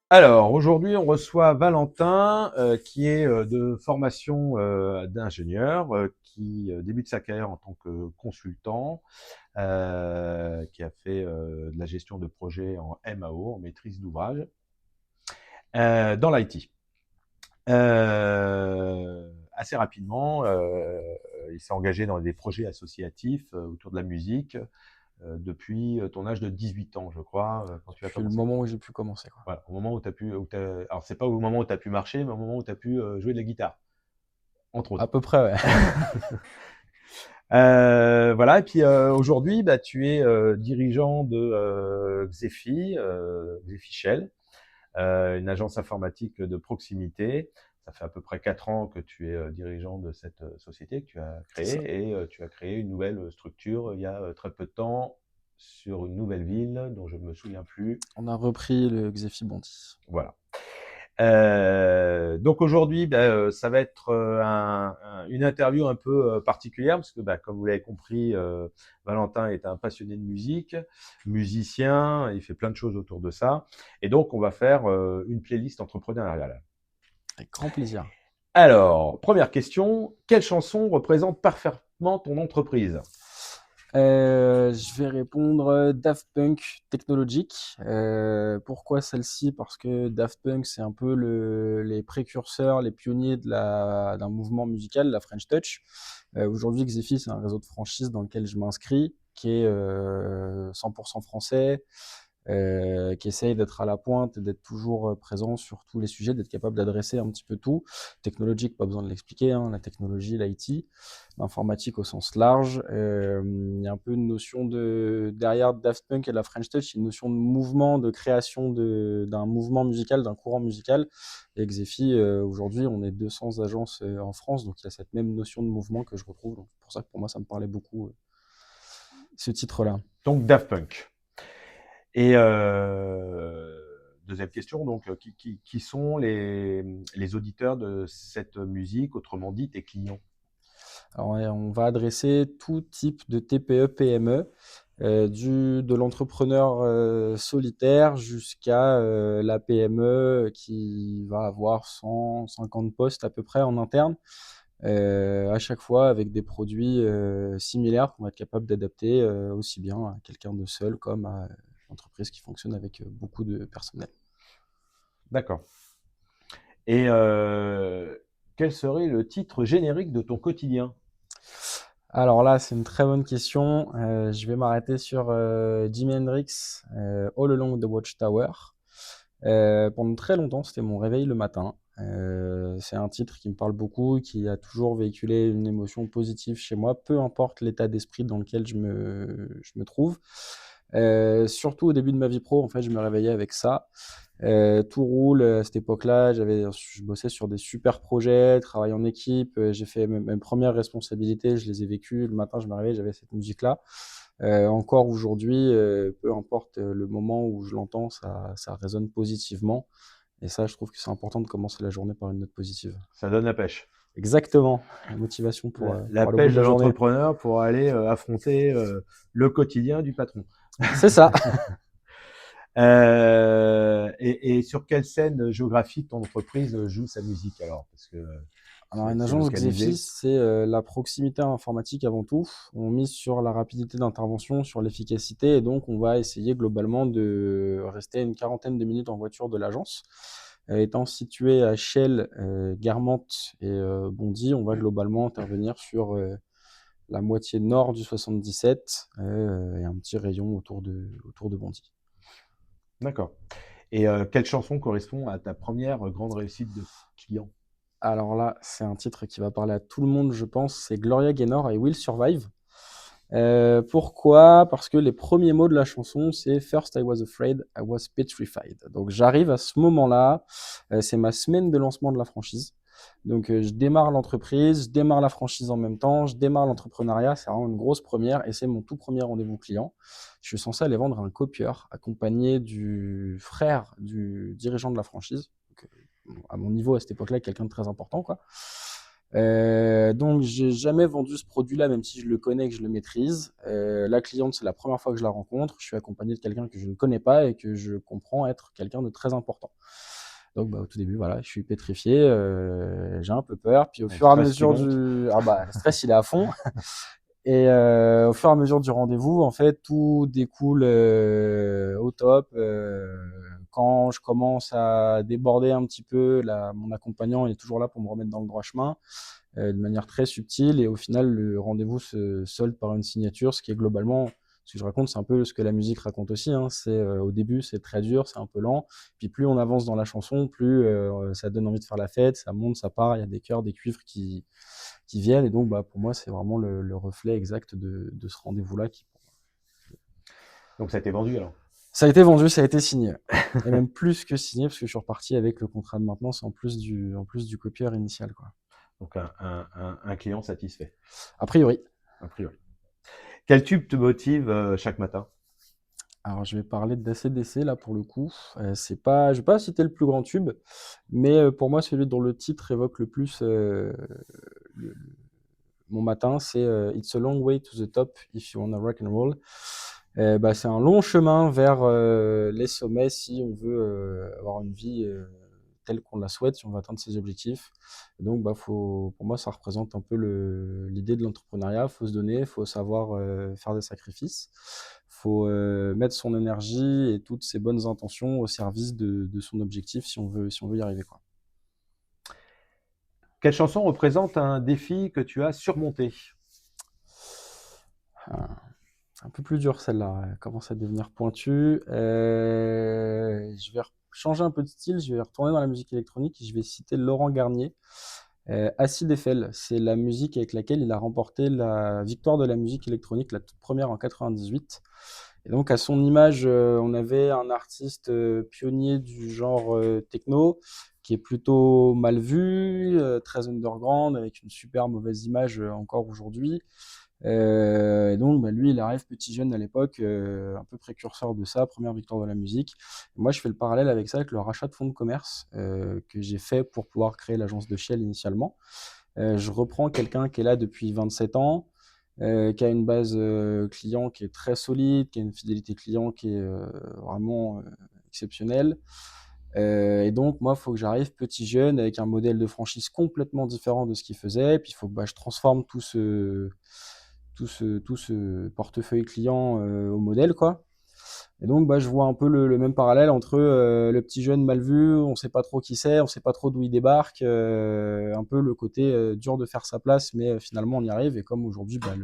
Alors, aujourd'hui, on reçoit Valentin, qui est de formation d'ingénieur, qui débute sa carrière en tant que consultant, qui a fait de la gestion de projet en MAO, en maîtrise d'ouvrage, dans l'IT. Assez rapidement, il s'est engagé dans des projets associatifs autour de la musique depuis ton âge de 18 ans, je crois, quand tu as Depuis le commencé. moment où j'ai pu commencer, quoi. Voilà, au moment où tu as pu, alors c'est pas au moment où tu as pu marcher, mais au moment où tu as pu jouer de la guitare, entre À autres. peu près, ouais. Voilà, et puis aujourd'hui, bah, tu es dirigeant de Xefi, Xefi Shell, une agence informatique de proximité. Ça fait à peu près 4 ans que tu es dirigeant de cette société que tu as C'est ça. créée, et tu as créé une nouvelle structure il y a très peu de temps sur une nouvelle ville dont je ne me souviens plus. On a repris le Xefi Bondy. Voilà. Donc aujourd'hui, ça va être une interview un peu particulière parce que, comme vous l'avez compris, Valentin est un passionné de musique, musicien, il fait plein de choses autour de ça, et donc on va faire une playlist entrepreneuriale. Avec grand plaisir. Alors, première question, quelle chanson représente parfaitement ton entreprise? Je vais répondre Daft Punk Technologic. Pourquoi celle-ci? Parce que Daft Punk, c'est un peu les précurseurs, les pionniers d'un mouvement musical, la French Touch. Aujourd'hui, Xefi, c'est un réseau de franchise dans lequel je m'inscris, qui est 100% français, qui essaye d'être à la pointe et d'être toujours présent sur tous les sujets, d'être capable d'adresser un petit peu tout. Technologique, pas besoin de l'expliquer, hein, la technologie, l'IT, l'informatique au sens large. Il y a un peu une notion derrière Daft Punk et la French Touch, une notion de mouvement, de création d'un mouvement musical, d'un courant musical. Et Xefi, aujourd'hui, on est 200 agences en France, donc il y a cette même notion de mouvement que je retrouve. Donc c'est pour ça que pour moi, ça me parlait beaucoup, ce titre-là. Donc Daft Punk. Et deuxième question, donc, qui sont les auditeurs de cette musique, autrement dit tes clients? Alors, on va adresser tout type de TPE, PME, de l'entrepreneur solitaire jusqu'à la PME qui va avoir 150 postes à peu près en interne, à chaque fois avec des produits similaires qu'on va être capable d'adapter aussi bien à quelqu'un de seul comme à une entreprise qui fonctionne avec beaucoup de personnel. D'accord. Et quel serait le titre générique de ton quotidien? Alors là, c'est une très bonne question. Je vais m'arrêter sur Jimi Hendrix, All Along the Watchtower. Pendant très longtemps, c'était mon réveil le matin. C'est un titre qui me parle beaucoup, qui a toujours véhiculé une émotion positive chez moi, peu importe l'état d'esprit dans lequel je me trouve. Surtout au début de ma vie pro, en fait, je me réveillais avec ça. Tout roule à cette époque-là. Je bossais sur des super projets, travaillais en équipe. J'ai fait mes premières responsabilités, je les ai vécues. Le matin, je me réveillais, j'avais cette musique-là. Encore aujourd'hui, peu importe le moment où je l'entends, ça résonne positivement. Et ça, je trouve que c'est important de commencer la journée par une note positive. Ça donne la pêche. Exactement, la motivation La pour aller au bout pêche de de la journée. l'entrepreneur pour aller affronter le quotidien du patron. C'est ça. Et sur quelle scène géographique ton entreprise joue sa musique alors? Parce que Alors, une c'est agence Xefi, localisé. c'est la proximité informatique avant tout. On mise sur la rapidité d'intervention, sur l'efficacité, et donc on va essayer globalement de rester à une quarantaine de minutes en voiture de l'agence. Étant situé à Chelles, Guermantes et Bondy, on va globalement intervenir sur la moitié nord du 77 et un petit rayon autour de Bondy. D'accord. Et quelle chanson correspond à ta première grande réussite de client? Alors là, c'est un titre qui va parler à tout le monde, je pense. C'est Gloria Gaynor et Will Survive. Pourquoi? Parce que les premiers mots de la chanson, c'est First I was afraid, I was petrified. Donc j'arrive à ce moment-là, c'est ma semaine de lancement de la franchise. Donc je démarre l'entreprise, je démarre la franchise en même temps, je démarre l'entrepreneuriat, c'est vraiment une grosse première et c'est mon tout premier rendez-vous client. Je suis censé aller vendre un copieur accompagné du frère du dirigeant de la franchise. Donc, à mon niveau à cette époque-là, quelqu'un de très important, quoi. Donc, j'ai jamais vendu ce produit-là, même si je le connais, que je le maîtrise. La cliente, c'est la première fois que je la rencontre. Je suis accompagné de quelqu'un que je ne connais pas et que je comprends être quelqu'un de très important. Donc, bah, au tout début, voilà, je suis pétrifié, j'ai un peu peur. Puis au Le fur et à stress qui mesure monte. du, ah bah, le stress, il est à fond. Et au fur et à mesure du rendez-vous, en fait, tout découle au top. Quand je commence à déborder un petit peu, là, mon accompagnant il est toujours là pour me remettre dans le droit chemin, de manière très subtile. Et au final, le rendez-vous se solde par une signature, ce qui est globalement, ce que je raconte, c'est un peu ce que la musique raconte aussi. Hein. C'est au début, c'est très dur, c'est un peu lent. Puis plus on avance dans la chanson, plus ça donne envie de faire la fête, ça monte, ça part. Il y a des chœurs, des cuivres qui viennent. Et donc, bah, pour moi, c'est vraiment le reflet exact de ce rendez-vous-là. Donc ça a été vendu alors. Ça a été vendu, ça a été signé. Et même plus que signé, parce que je suis reparti avec le contrat de maintenance en plus du copieur initial, quoi. Donc un client satisfait, A priori. a priori. Quel tube te motive chaque matin? Alors, je vais parler d'ACDC là pour le coup. C'est pas, je vais pas citer le plus grand tube, mais pour moi, celui dont le titre évoque le plus le- mon matin, c'est It's a long way to the top if you wanna rock and roll. Bah, c'est un long chemin vers les sommets si on veut avoir une vie telle qu'on la souhaite, si on veut atteindre ses objectifs. Et donc, bah, pour moi, ça représente un peu l'idée de l'entrepreneuriat. Il faut se donner, il faut savoir faire des sacrifices. Il faut mettre son énergie et toutes ses bonnes intentions au service de son objectif si on veut y arriver, quoi. Quelle chanson représente un défi que tu as surmonté? Ah, un peu plus dur celle-là, elle commence à devenir pointue. Je vais changer un peu de style, je vais retourner dans la musique électronique et je vais citer Laurent Garnier. Acid Eiffel, c'est la musique avec laquelle il a remporté la victoire de la musique électronique, la toute première en 98. Et donc à son image, on avait un artiste pionnier du genre techno, qui est plutôt mal vu, très underground, avec une super mauvaise image encore aujourd'hui. Et donc, bah, lui, il arrive petit jeune à l'époque, un peu précurseur de ça, première victoire de la musique. Et moi, je fais le parallèle avec ça, avec le rachat de fonds de commerce que j'ai fait pour pouvoir créer l'agence de Shell initialement. Je reprends quelqu'un qui est là depuis 27 ans, qui a une base client qui est très solide, qui a une fidélité client qui est vraiment exceptionnelle. Et donc, moi, il faut que j'arrive petit jeune avec un modèle de franchise complètement différent de ce qu'il faisait. Et puis, il faut que bah, je transforme tout ce portefeuille client au modèle, quoi. Et donc, bah, je vois un peu le même parallèle entre le petit jeune mal vu, on sait pas trop qui c'est, on sait pas trop d'où il débarque, un peu le côté dur de faire sa place, mais finalement on y arrive. Et comme aujourd'hui, bah,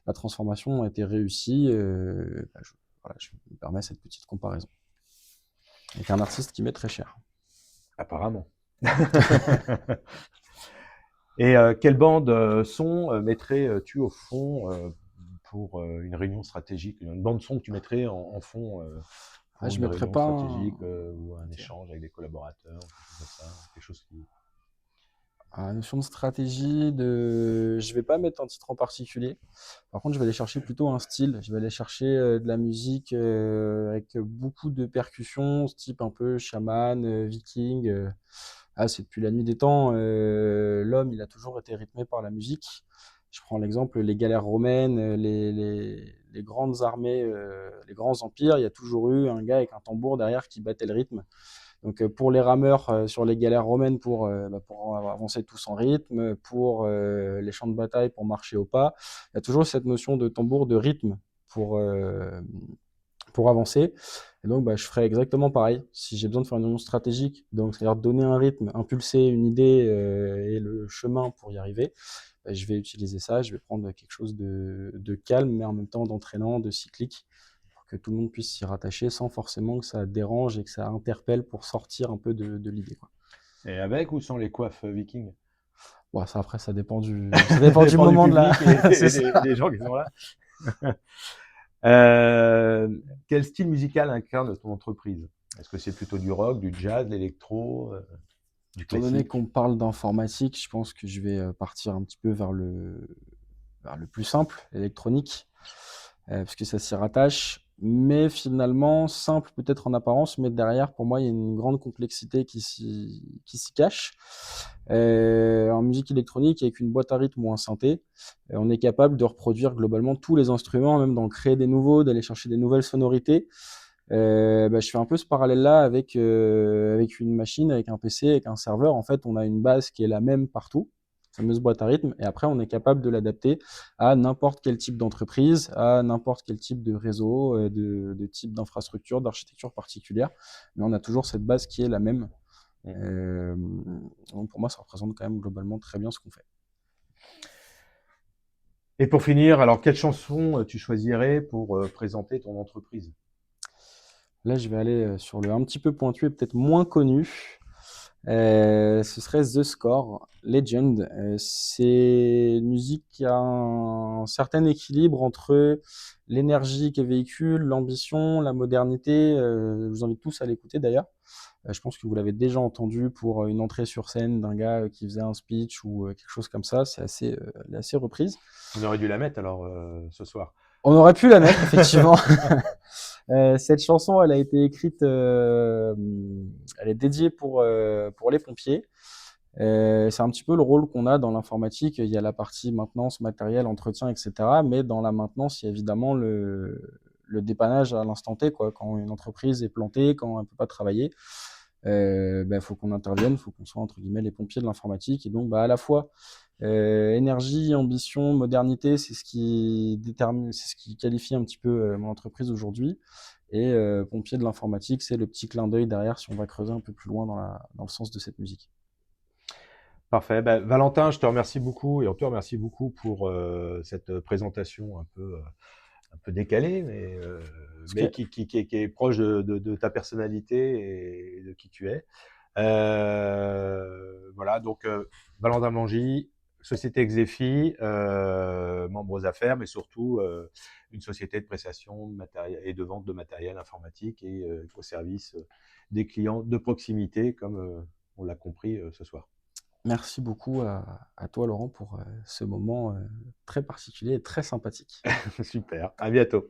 la transformation a été réussie, bah, voilà, je me permets cette petite comparaison. Avec un artiste qui m'est très cher. Apparemment. Et quelle bande son mettrais-tu au fond pour une réunion stratégique? Une bande son que tu mettrais en fond Ah, pour je une mettrais réunion pas stratégique ou un ok. échange avec des collaborateurs, quelque chose comme ça, quelque chose qui... La notion de stratégie, je vais pas mettre un titre en particulier. Par contre, je vais aller chercher plutôt un style. Je vais aller chercher de la musique avec beaucoup de percussions, type un peu chaman, viking. Ah, c'est depuis la nuit des temps. L'homme, il a toujours été rythmé par la musique. Je prends l'exemple, les galères romaines, les grandes armées, les grands empires. Il y a toujours eu un gars avec un tambour derrière qui battait le rythme. Donc pour les rameurs sur les galères romaines, pour avancer tous en rythme, pour les champs de bataille, pour marcher au pas, il y a toujours cette notion de tambour, de rythme pour, euh, pour avancer. Et donc, bah, je ferai exactement pareil. Si j'ai besoin de faire une union stratégique, donc c'est-à-dire donner un rythme, impulser une idée et le chemin pour y arriver, bah, je vais utiliser ça. Je vais prendre quelque chose de calme, mais en même temps d'entraînant, de cyclique, pour que tout le monde puisse s'y rattacher sans forcément que ça dérange et que ça interpelle pour sortir un peu de l'idée, quoi. Et avec ou sans les coiffes vikings? Bon, ça après, ça Ça dépend du dépend du moment de la. public et C'est des, ça. des gens qui sont là. Euh, quel style musical incarne ton entreprise? Est-ce que c'est plutôt du rock, du jazz, de l'électro, du Étant donné classique? qu'on parle d'informatique, je pense que je vais partir un petit peu vers le plus simple, l'électronique, parce que ça s'y rattache. mais finalement simple peut-être en apparence, mais derrière, pour moi, il y a une grande complexité qui s'y cache. En musique électronique, avec une boîte à rythme ou un synthé, on est capable de reproduire globalement tous les instruments, même d'en créer des nouveaux, d'aller chercher des nouvelles sonorités. Je fais un peu ce parallèle-là avec une machine, avec un PC, avec un serveur. En fait, on a une base qui est la même partout, fameuse boîte à rythme, et après, on est capable de l'adapter à n'importe quel type d'entreprise, à n'importe quel type de réseau, de type d'infrastructure, d'architecture particulière. Mais on a toujours cette base qui est la même. Mhm. Euh, donc pour moi, ça représente quand même globalement très bien ce qu'on fait. Et pour finir, alors quelle chanson tu choisirais pour présenter ton entreprise? Là, je vais aller sur le un petit peu pointu et peut-être moins connu. Ce serait The Score, Legend. C'est une musique qui a un certain équilibre entre l'énergie qu'elle véhicule, l'ambition, la modernité. Je vous invite tous à l'écouter d'ailleurs. Je pense que vous l'avez déjà entendu pour une entrée sur scène d'un gars qui faisait un speech ou quelque chose comme ça. Elle est assez reprise. On aurait dû la mettre alors ce soir. On aurait pu la mettre, effectivement. Cette chanson, elle a été écrite, elle est dédiée pour les pompiers. C'est un petit peu le rôle qu'on a dans l'informatique. Il y a la partie maintenance, matériel, entretien, etc. Mais dans la maintenance, il y a évidemment le dépannage à l'instant T, quoi. Quand une entreprise est plantée, quand elle ne peut pas travailler, faut qu'on intervienne, il faut qu'on soit entre guillemets les pompiers de l'informatique. Et donc, à la fois énergie, ambition, modernité, c'est ce qui détermine, c'est ce qui qualifie un petit peu mon entreprise aujourd'hui. Et pompier de l'informatique, c'est le petit clin d'œil derrière si on va creuser un peu plus loin dans le sens de cette musique. Parfait. Ben, Valentin, je te remercie beaucoup et on te remercie beaucoup pour cette présentation un peu décalée, Parce mais que qui est proche de ta personnalité et de qui tu es. Voilà, donc Valentin Blangy, société Exefi, membre aux affaires, mais surtout une société de prestation de matériel et de vente de matériel informatique et au service des clients de proximité, comme on l'a compris ce soir. merci beaucoup à toi, Laurent, pour ce moment très particulier et très sympathique. Super, à bientôt.